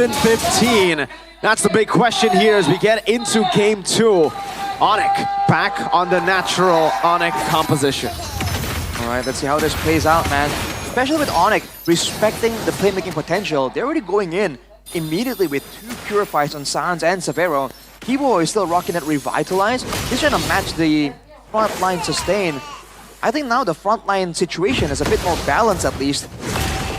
15. That's the big question here as we get into Game 2. Onic back on the natural Onic composition. All right, let's see how this plays out, man. Especially with Onic respecting the playmaking potential. They're already going in immediately with 2 Purifies on Sans and Severo. Kibo is still rocking that Revitalize. He's trying to match the frontline sustain. I think now the frontline situation is a bit more balanced at least.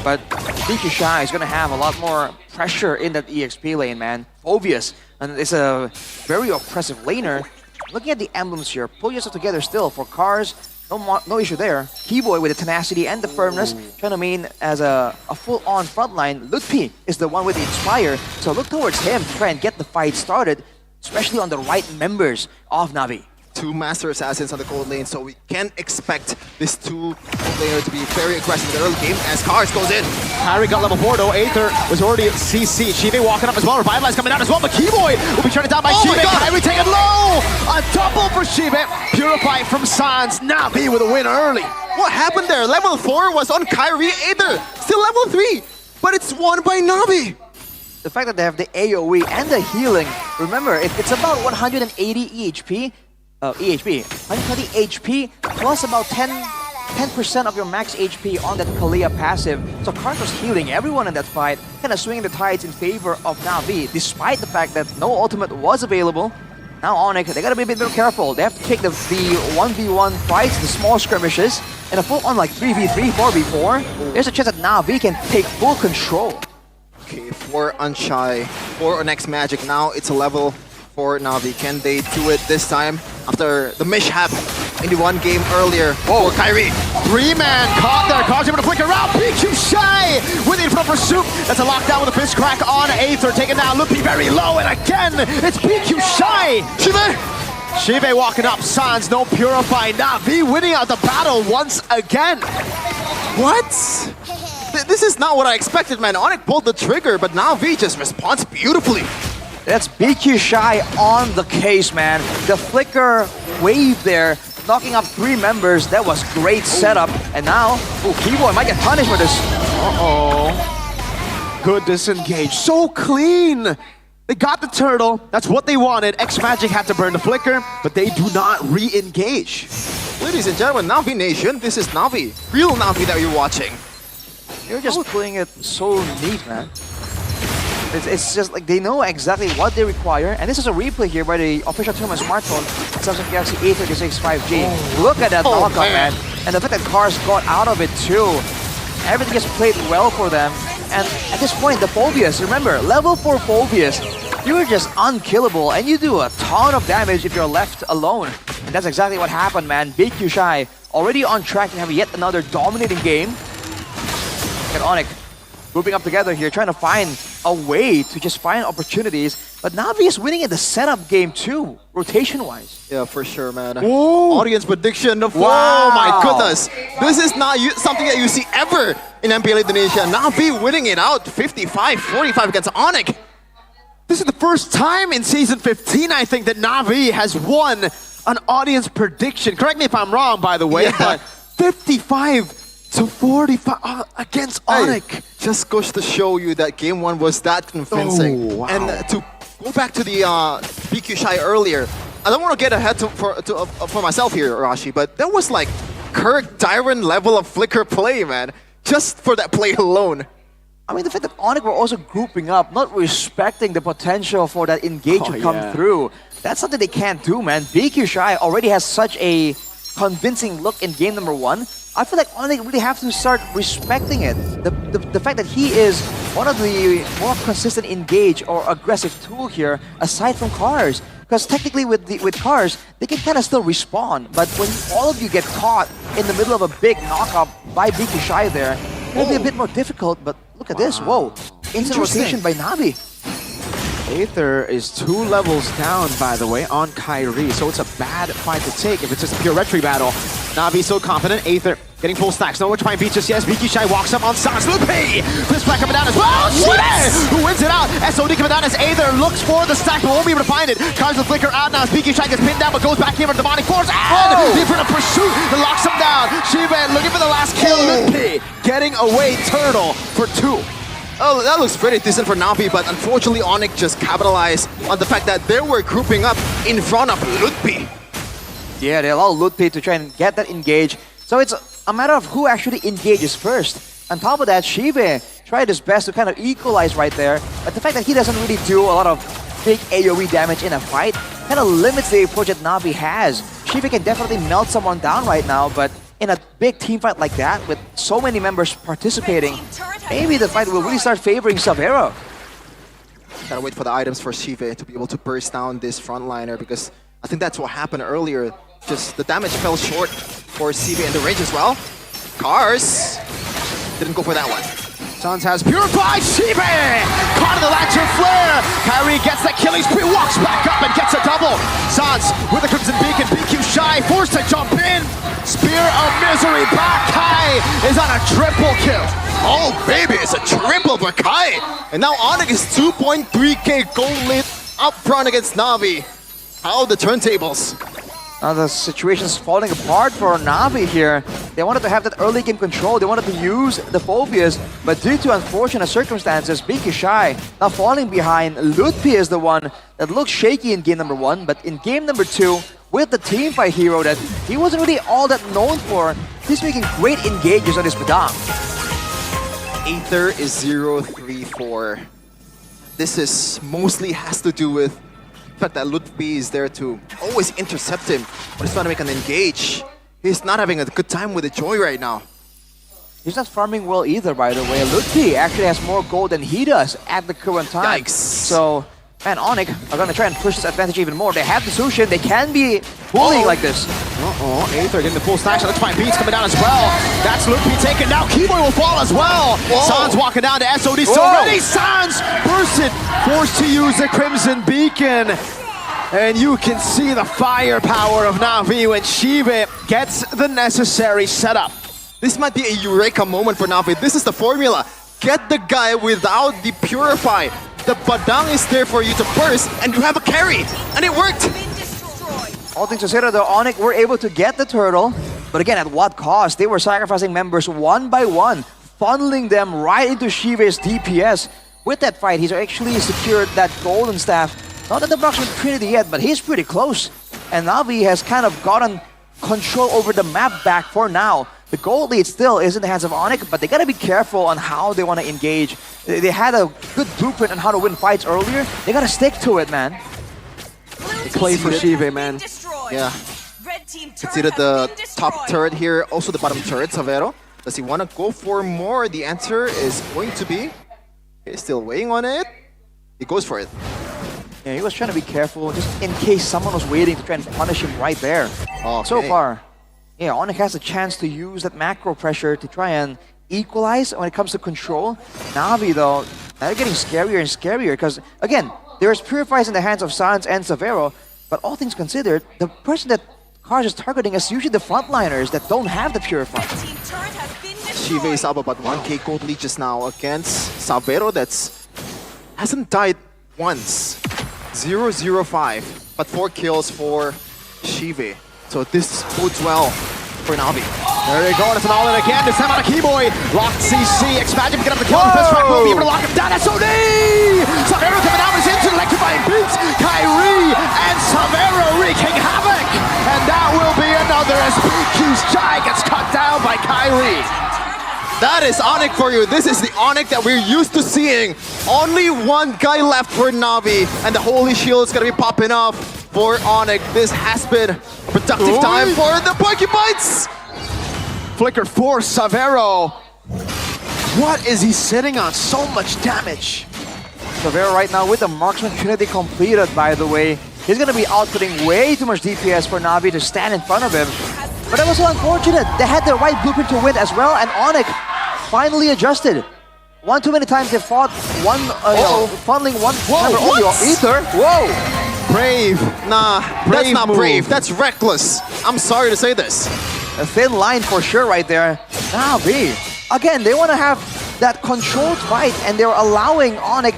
But BQ Shy is going to have a lot more pressure in that EXP lane, man. Obvious. And it's a very oppressive laner. Looking at the emblems here, pull yourself together still for Cars. No issue there. Keyboy with the tenacity and the firmness, trying to main as a full-on frontline. Lutpi is the one with the Inspire, so look towards him to try and get the fight started, especially on the right members of Navi. 2 Master Assassins on the gold lane, so we can expect this 2 gold laner to be very aggressive in the early game as Cars goes in. Harry got level 4 though, Aether was already at CC. Shibe walking up as well, Revitalize coming out as well, but Keyboy will be turned down by Shibe. Kyrie taken low! A double for Shibe. Purify from Sans, Navi with a win early. What happened there? Level 4 was on Kyrie, Aether still level 3, but it's won by Navi. The fact that they have the AoE and the healing, remember, it's about 180 EHP. 120 HP plus about 10% of your max HP on that Kalia passive. So Cars was healing everyone in that fight, kind of swinging the tides in favor of Navi, despite the fact that no ultimate was available. Now Onic, they gotta be a bit more careful. They have to take the 1v1 fights, the small skirmishes, and a full-on like 3v3, 4v4. There's a chance that Navi can take full control. Okay, for Unshy, for Next Magic, now it's a level for Navi. Can they do it this time after the mishap in the 1 game earlier? Oh, Kyrie. 3-man caught there. Cars able to flick around. BQ Shy with the in front pursuit. That's a lockdown with a fist crack on Aether. Taken down. Luppi very low. And again, it's BQ Shy. Shibe walking up. Sans, no Purify. Navi winning out the battle once again. What? This is not what I expected, man. Onic pulled the trigger, but Navi just responds beautifully. That's BQ Shy on the case, man. The flicker wave there, knocking up 3 members. That was great setup. And now, Keyboy might get punished for this. Good disengage. So clean. They got the turtle. That's what they wanted. X-Magic had to burn the flicker, but they do not re-engage. Ladies and gentlemen, Navi Nation, this is Navi. Real Navi that you're watching. You're just playing it so neat, man. It's just like they know exactly what they require, and this is a replay here by the official tournament smartphone, Samsung Galaxy A36 5G. Look at that knockup, man. And the fact that Cars got out of it too. Everything is played well for them. And at this point, the Phobias, remember, level 4 Phobias, you're just unkillable, and you do a ton of damage if you're left alone. And that's exactly what happened, man. BQ Shy already on track to have yet another dominating game. Look at Onic grouping up together here, trying to find a way to just find opportunities. But Navi is winning in the setup game too, rotation-wise. Yeah, for sure, man. Whoa. Audience prediction. Wow. Oh my goodness. This is not something that you see ever in MPL Indonesia. Navi winning it out 55-45 against Onic. This is the first time in Season 15, I think, that Navi has won an audience prediction. Correct me if I'm wrong, by the way, but 55 to 45 against Onic. Just goes to show you that Game 1 was that convincing. Oh, wow. And to go back to the BQ Shy earlier, I don't want to get ahead for myself here, Rashi, but there was like Kirk Dyron level of flicker play, man. Just for that play alone. I mean, the fact that Onic were also grouping up, not respecting the potential for that engage to come through, that's something they can't do, man. BQ Shy already has such a convincing look in game number 1. I feel like Onic really have to start respecting it. The fact that he is one of the more consistent engage or aggressive tool here, aside from Cars. Because technically with Cars, they can kind of still respawn. But when all of you get caught in the middle of a big knockup by BQ Shy there, it'll be a bit more difficult. But look at this, whoa. Instant rotation by Navi. Aether is 2 levels down, by the way, on Kyrie, so it's a bad fight to take if it's just a pure retry battle. Navi so confident. Aether getting full stacks. Nowhere to find beat just yet. BQ Shy walks up on Sans. Luppi! Fist back coming down as well. Shibe! Who wins it out? SOD coming down as Aether looks for the stack, but won't be able to find it. Cars will flicker out now as BQ Shy gets pinned down, but goes back here for the demonic force. And the front of pursuit that locks him down. Shibe looking for the last kill. Luppi getting away. Turtle for 2. Oh, that looks pretty decent for Navi, but unfortunately Onic just capitalized on the fact that they were grouping up in front of Lutpi. Yeah, they allow Lutpi to try and get that engage. So it's a matter of who actually engages first. On top of that, Shive tried his best to kind of equalize right there, but the fact that he doesn't really do a lot of big AoE damage in a fight kind of limits the approach that Navi has. Shive can definitely melt someone down right now, but in a big team fight like that, with so many members participating, maybe the fight will really start favoring Savero. Gotta wait for the items for Shive to be able to burst down this frontliner, because I think that's what happened earlier. Just the damage fell short for Shive and the range as well. Cars didn't go for that one. Sans has purified Shive! Caught in the Lantern Flare! Kyrie gets that killing spree, walks back up and gets a double! Sans with the Crimson Beacon, BQ Shy forced to jump in! Spear of Misery back, Kai is on a triple kill! Oh baby, it's a triple for Kai! And now Onic is 2.3k gold lit up front against Navi. How the turntables? Now the situation is falling apart for Navi here. They wanted to have that early game control. They wanted to use the phobias, but due to unfortunate circumstances, BQ Shy now falling behind. Lutpi is the one that looks shaky in game number 1, but in game number 2, with the teamfight hero that he wasn't really all that known for, he's making great engages on his Padang. Aether is 0-3-4. This is mostly has to do with the fact that Lutfi is there to always intercept him, but he's trying to make an engage. He's not having a good time with the Joy right now. He's not farming well either, by the way. Lutfi actually has more gold than he does at the current time. Yikes. So, and Onic are going to try and push this advantage even more. They have the Sushin. They can be bullying like this. Aether getting the full stack, so let's find Beats coming down as well. That's Lutfi taken down. Keyboy will fall as well. Sans walking down to SOD, still ready. Sans bursted, forced to use the Crimson Beacon. And you can see the firepower of Navi when Shive gets the necessary setup. This might be a Eureka moment for Navi. This is the formula. Get the guy without the Purify. The Badang is there for you to burst, and you have a carry. And it worked. All things considered, though, Onic were able to get the turtle. But again, at what cost? They were sacrificing members one by one, funneling them right into Shive's DPS. With that fight, he's actually secured that golden staff. Not at the Broxman Trinity yet, but he's pretty close. And Navi has kind of gotten control over the map back for now. The gold lead still is in the hands of Onic, but they gotta be careful on how they want to engage. They had a good blueprint on how to win fights earlier. They gotta stick to it, man. Play for Shive, man. Yeah. Consider the top turret here, also the bottom turret, Savero. Does he want to go for more? The answer is going to be... He's still weighing on it. He goes for it. Yeah, he was trying to be careful, just in case someone was waiting to try and punish him right there. Okay. So far, yeah, Onic has a chance to use that macro pressure to try and equalize when it comes to control. Navi, though, they're getting scarier and scarier because, again, there's Purifies in the hands of Sans and Savero, but all things considered, the person that Cars is targeting is usually the frontliners that don't have the Purify. Shive is up about 1k gold lead just now against Savero that's hasn't died once. 0-0-5, but 4 kills for Shive. So this bodes well for Navi. There you go, it's an all-in again. This time on a Keyboy. Locked CC, Expansion can get up the kill. The first track will be able to lock him down. SOD! Savero coming out is into electrifying beats. Kyrie and Savero wreaking havoc. And that will be another as BQ's Shy gets cut down by Kyrie. That is Onic for you. This is the Onic that we're used to seeing. Only one guy left for Navi, and the Holy Shield is gonna be popping off for Onic. This has been a productive time for the Porcupines. Flicker for Savero. What is he sitting on? So much damage. Savero right now with the Marksman Trinity completed, by the way. He's gonna be outputting way too much DPS for Navi to stand in front of him. But that was so unfortunate. They had the right blueprint to win as well, and Onic finally adjusted. One too many times they fought one, funneling one member only. Aether. Whoa! Brave. Nah, that's not move. brave. That's reckless. I'm sorry to say this. A thin line for sure right there. Navi. Again, they want to have that controlled fight, and they're allowing Onic.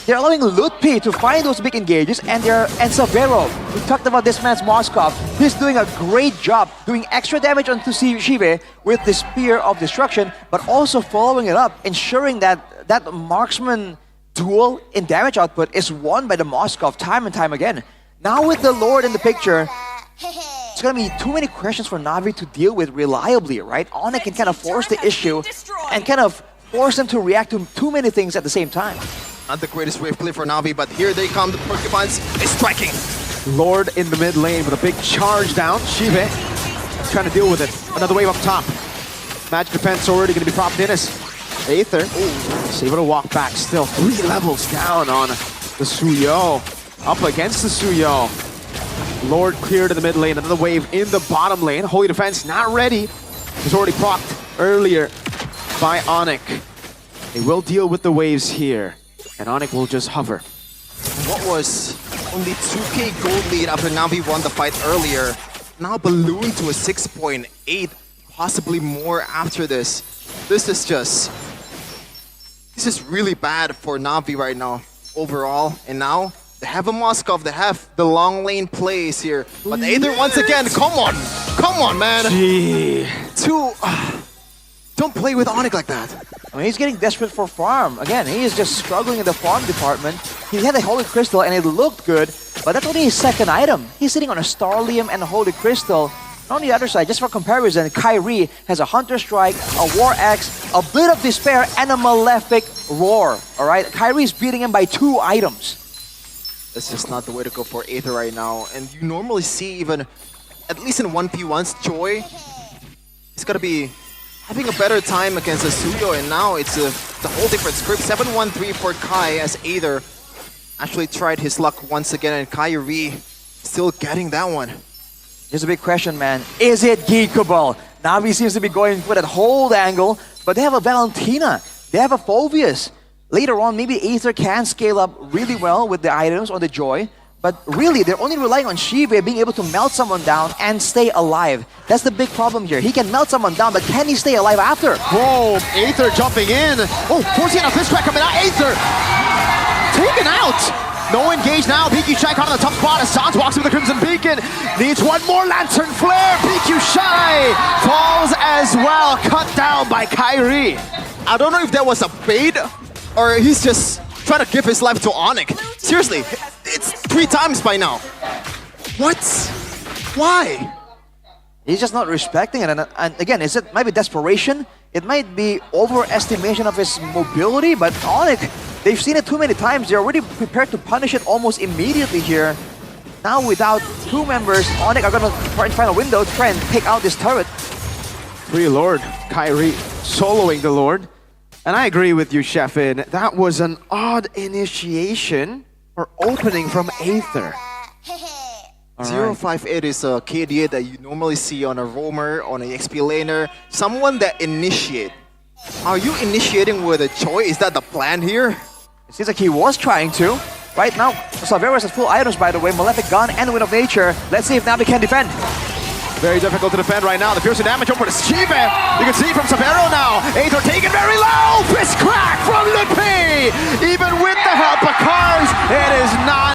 They're allowing Lutpi to find those big engages, and Savero. We talked about this man's Moskov. He's doing a great job doing extra damage onto Shive with the Spear of Destruction, but also following it up, ensuring that that marksman duel in damage output is won by the Moskov time and time again. Now with the Lord in the picture, it's gonna be too many questions for Navi to deal with reliably, right? Onic can kind of force the issue and kind of force them to react to too many things at the same time. Not the greatest wave play for Navi, but here they come. The Porcupines is striking. Lord in the mid lane with a big charge down. Shive trying to deal with it. Another wave up top. Magic defense already going to be propped in as Aether is able to walk back still. 3 levels down on the Suyo. Up against the Suyo. Lord cleared in the mid lane. Another wave in the bottom lane. Holy defense not ready. Was already procced earlier by Onic. They will deal with the waves here. And Onic will just hover. What was only 2k gold lead after Navi won the fight earlier, now ballooned to a 6.8, possibly more after this. This is really bad for Navi right now, overall. And now, they have a Moskov, they have the long lane plays here. But Aether once again, come on, man. Gee. Don't play with Onic like that. I mean, he's getting desperate for farm. Again, he is just struggling in the farm department. He had a Holy Crystal and it looked good, but that's only his second item. He's sitting on a Starlium and a Holy Crystal. And on the other side, just for comparison, Kyrie has a Hunter Strike, a War Axe, a Blade of Despair, and a Malefic Roar. Alright, Kyrie's beating him by 2 items. That's just not the way to go for Aether right now. And you normally see even, at least in 1v1s, Joy, he's gotta be having a better time against the Suyo, and now it's the whole different script. 7-1-3 for Kai as Aether actually tried his luck once again, and Kyrie still getting that one. Here's a big question, man. Is it Geekable? Navi seems to be going for that hold angle, but they have a Valentina. They have a Phobius. Later on, maybe Aether can scale up really well with the items on the Joy, but really, they're only relying on Shive being able to melt someone down and stay alive. That's the big problem here. He can melt someone down, but can he stay alive after? Whoa, Aether jumping in. Oh, forcing out a fist crack coming out. Aether taken out. No engage now. PQ Shy caught on the top spot as Sans walks with the Crimson Beacon. Needs one more Lantern Flare. PQ Shy falls as well. Cut down by Kyrie. I don't know if that was a bait or he's just trying to give his life to Onic. Seriously, it's 3 times by now. What? Why? He's just not respecting it. And again, it might be desperation. It might be overestimation of his mobility. But Onic, they've seen it too many times. They're already prepared to punish it almost immediately here. Now without 2 members, Onic are going to try and find a window to try and take out this turret. 3 Lord, Kyrie soloing the Lord. And I agree with you, Sheffin. That was an odd initiation or opening from Aether. 058 is a KDA that you normally see on a roamer, on an XP laner, someone that initiate. Are you initiating with a Joy? Is that the plan here? It seems like he was trying to. Right now, Saveros has full items, by the way, Malefic Gun and Wind of Nature. Let's see if Navi can defend. Very difficult to defend right now. The piercing damage over to Shive. You can see from Savero now. Aether taken very low. Fist crack from Lupi. Even with the help of Cars, it is not